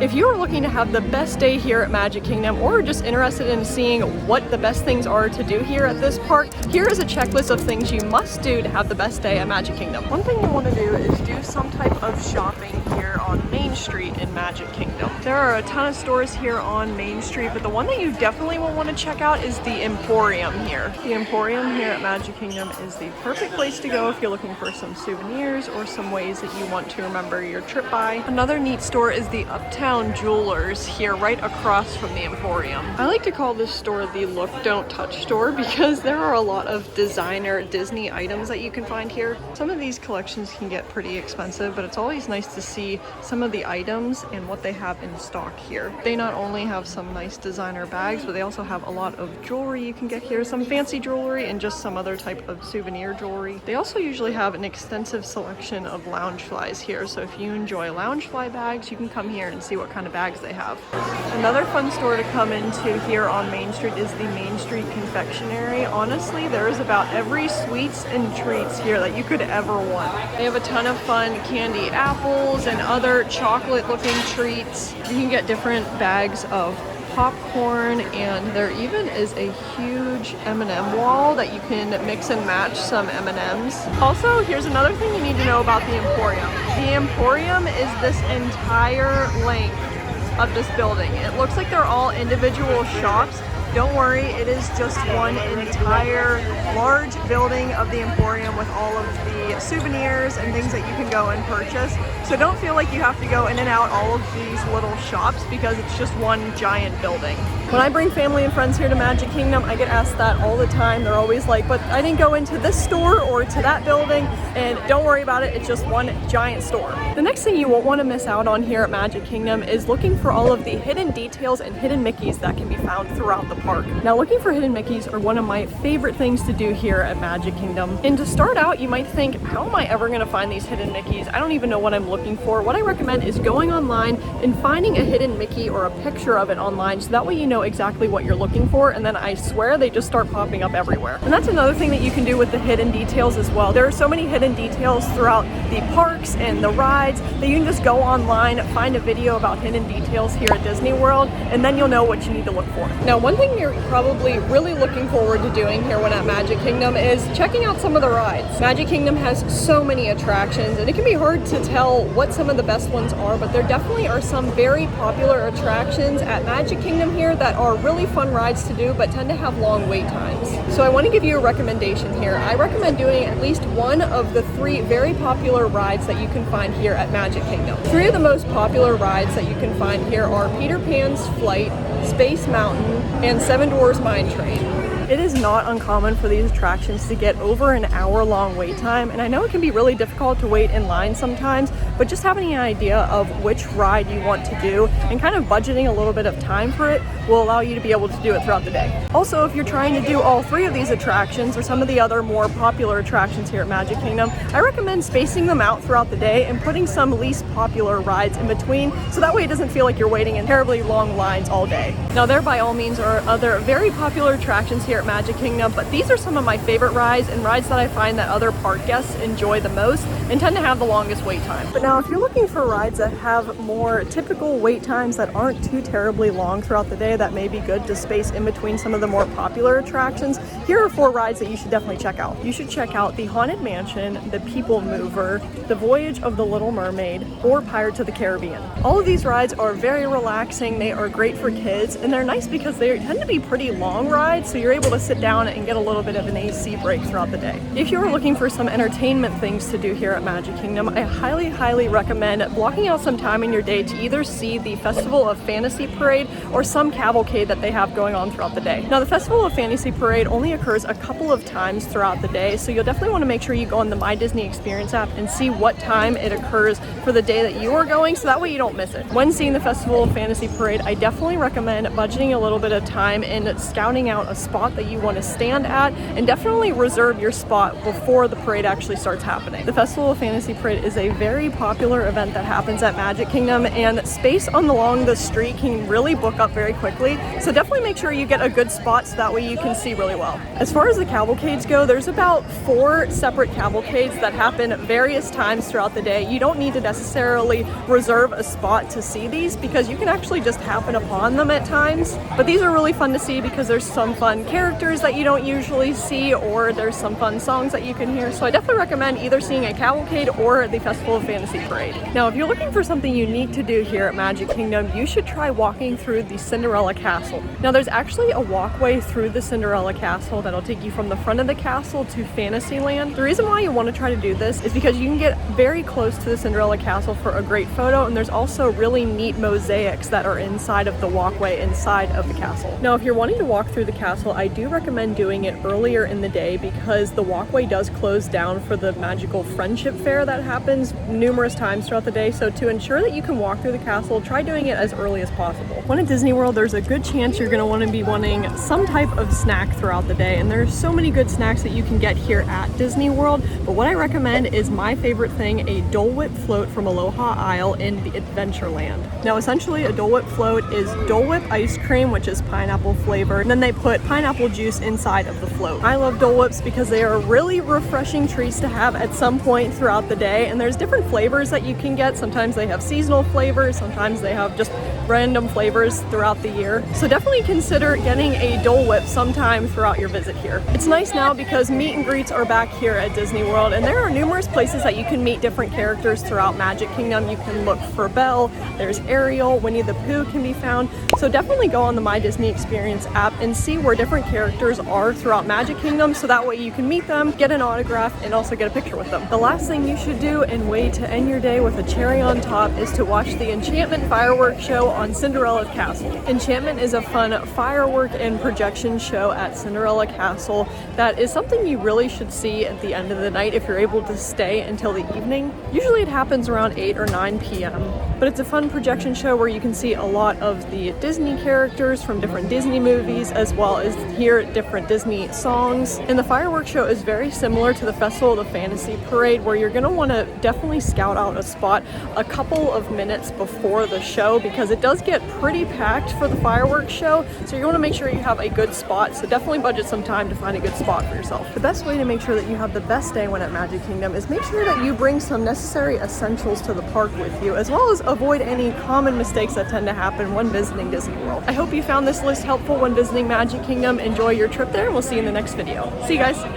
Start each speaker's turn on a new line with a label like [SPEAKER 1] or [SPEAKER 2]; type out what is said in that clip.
[SPEAKER 1] If you are looking to have the best day here at Magic Kingdom, or just interested in seeing what the best things are to do here at this park, here is a checklist of things you must do to have the best day at Magic Kingdom. One thing you want to do is do some type of shopping here on Main Street in Magic Kingdom. There are a ton of stores here on Main Street, but the one that you definitely will want to check out is the Emporium here. The Emporium here at Magic Kingdom is the perfect place to go if you're looking for some souvenirs or some ways that you want to remember your trip by. Another neat store is the Uptown Jewelers here right across from the Emporium. I like to call this store the Look Don't Touch store because there are a lot of designer Disney items that you can find here. Some of these collections can get pretty expensive, but it's always nice to see some of the items and what they have in stock here. They not only have some nice designer bags, but they also have a lot of jewelry you can get here, some fancy jewelry and just some other type of souvenir jewelry. They also usually have an extensive selection of Loungeflies here, so if you enjoy Loungefly bags, you can come here and see what kind of bags they have. Another fun store to come into here on Main Street is the Main Street Confectionery. Honestly, there is about every sweets and treats here that you could ever want. They have a ton of fun candied apples and other chocolate looking treats. You can get different bags of popcorn, and there even is a huge M&M wall that you can mix and match some M&Ms. Also, here's another thing you need to know about the Emporium. The Emporium is this entire length of this building. It looks like they're all individual shops. Don't worry, it is just one entire large building of the Emporium with all of the souvenirs and things that you can go and purchase. So don't feel like you have to go in and out all of these little shops because it's just one giant building. When I bring family and friends here to Magic Kingdom, I get asked that all the time. They're always like, but I didn't go into this store or to that building, and don't worry about it, it's just one giant store. The next thing you won't want to miss out on here at Magic Kingdom is looking for all of the hidden details and hidden Mickeys that can be found throughout the park. Now, looking for hidden Mickeys are one of my favorite things to do here at Magic Kingdom. And to start out, you might think, how am I ever going to find these hidden Mickeys? I don't even know what I'm looking for. What I recommend is going online and finding a hidden Mickey or a picture of it online, so that way you know exactly what you're looking for, and then I swear they just start popping up everywhere. And that's another thing that you can do with the hidden details as well. There are so many hidden details throughout the parks and the rides that you can just go online, find a video about hidden details here at Disney World, and then you'll know what you need to look for. Now, one thing you're probably really looking forward to doing here when at Magic Kingdom is checking out some of the rides. Magic Kingdom has so many attractions, and it can be hard to tell what some of the best ones are, but there definitely are some very popular attractions at Magic Kingdom here that are really fun rides to do, but tend to have long wait times. So I want to give you a recommendation here. I recommend doing at least one of the 3 very popular rides that you can find here at Magic Kingdom. 3 of the most popular rides that you can find here are Peter Pan's Flight, Space Mountain, and Seven Dwarfs Mine Train. It is not uncommon for these attractions to get over an hour-long wait time, and I know it can be really difficult to wait in line sometimes, but just having an idea of which ride you want to do and kind of budgeting a little bit of time for it will allow you to be able to do it throughout the day. Also, if you're trying to do all 3 of these attractions or some of the other more popular attractions here at Magic Kingdom, I recommend spacing them out throughout the day and putting some least popular rides in between, so that way it doesn't feel like you're waiting in terribly long lines all day. Now, there by all means are other very popular attractions here at Magic Kingdom, but these are some of my favorite rides and rides that I find that other park guests enjoy the most and tend to have the longest wait time. But now, if you're looking for rides that have more typical wait times that aren't too terribly long throughout the day, that may be good to space in between some of the more popular attractions, here are 4 rides that you should definitely check out. You should check out the Haunted Mansion, the People Mover, the Voyage of the Little Mermaid, or Pirates of the Caribbean. All of these rides are very relaxing, they are great for kids, and they're nice because they tend to be pretty long rides, so you're able to sit down and get a little bit of an AC break throughout the day. If you're looking for some entertainment things to do here at Magic Kingdom, I highly recommend blocking out some time in your day to either see the Festival of Fantasy Parade or some cavalcade that they have going on throughout the day. Now, the Festival of Fantasy Parade only occurs a couple of times throughout the day, so you'll definitely want to make sure you go on the My Disney Experience app and see what time it occurs for the day that you are going, so that way you don't miss it. When seeing the Festival of Fantasy Parade, I definitely recommend budgeting a little bit of time and scouting out a spot that you want to stand at, and definitely reserve your spot before the parade actually starts happening. The Festival of Fantasy Parade is a very popular event that happens at Magic Kingdom, and space along the street can really book up very quickly, so definitely make sure you get a good spot so that way you can see really well. As far as the cavalcades go, there's about 4 separate cavalcades that happen various times throughout the day. You don't need to necessarily reserve a spot to see these because you can actually just happen upon them at times, but these are really fun to see because there's some fun characters that you don't usually see, or there's some fun songs that you can hear, so I definitely recommend either seeing a cavalcade or the Festival of Fantasy Parade. Now, if you're looking for something unique to do here at Magic Kingdom, you should try walking through the Cinderella Castle. Now, there's actually a walkway through the Cinderella Castle that'll take you from the front of the castle to Fantasyland. The reason why you want to try to do this is because you can get very close to the Cinderella Castle for a great photo, and there's also really neat mosaics that are inside of the walkway inside of the castle. Now, if you're wanting to walk through the castle, I do recommend doing it earlier in the day because the walkway does close down for the magical friendship fair that happens numerous times throughout the day, so to ensure that you can walk through the castle, try doing it as early as possible. When at Disney World, there's a good chance you're going to want to be wanting some type of snack throughout the day, and there's so many good snacks that you can get here at Disney World, but what I recommend is my favorite thing, a Dole Whip float from Aloha Isle in the Adventureland. Now, essentially, a Dole Whip float is Dole Whip ice cream, which is pineapple flavored, and then they put pineapple juice inside of the float. I love Dole Whips because they are really refreshing treats to have at some point throughout the day, and there's different flavors that you can get. Sometimes they have seasonal flavors, sometimes they have just random flavors throughout the year. So definitely consider getting a Dole Whip sometime throughout your visit here. It's nice now because meet and greets are back here at Disney World, and there are numerous places that you can meet different characters throughout Magic Kingdom. You can look for Belle, there's Ariel, Winnie the Pooh can be found. So definitely go on the My Disney Experience app and see where different characters are throughout Magic Kingdom, so that way you can meet them, get an autograph, and also get a picture with them. The last thing you should do and way to end your day with a cherry on top is to watch the Enchantment fireworks show on Cinderella Castle. Enchantment is a fun firework and projection show at Cinderella Castle that is something you really should see at the end of the night if you're able to stay until the evening. Usually it happens around 8 or 9 p.m. but it's a fun projection show where you can see a lot of the Disney characters from different Disney movies, as well as hear different Disney songs. And the fireworks show is very similar to the Festival of the Fantasy Parade, where you're going to want to definitely scout out a spot a couple of minutes before the show because it does get pretty packed for the fireworks show, so you want to make sure you have a good spot, so definitely budget some time to find a good spot for yourself. The best way to make sure that you have the best day when at Magic Kingdom is make sure that you bring some necessary essentials to the park with you, as well as avoid any common mistakes that tend to happen when visiting Disney World. I hope you found this list helpful when visiting Magic Kingdom. Enjoy your trip there, and we'll see you in the next video. See you guys!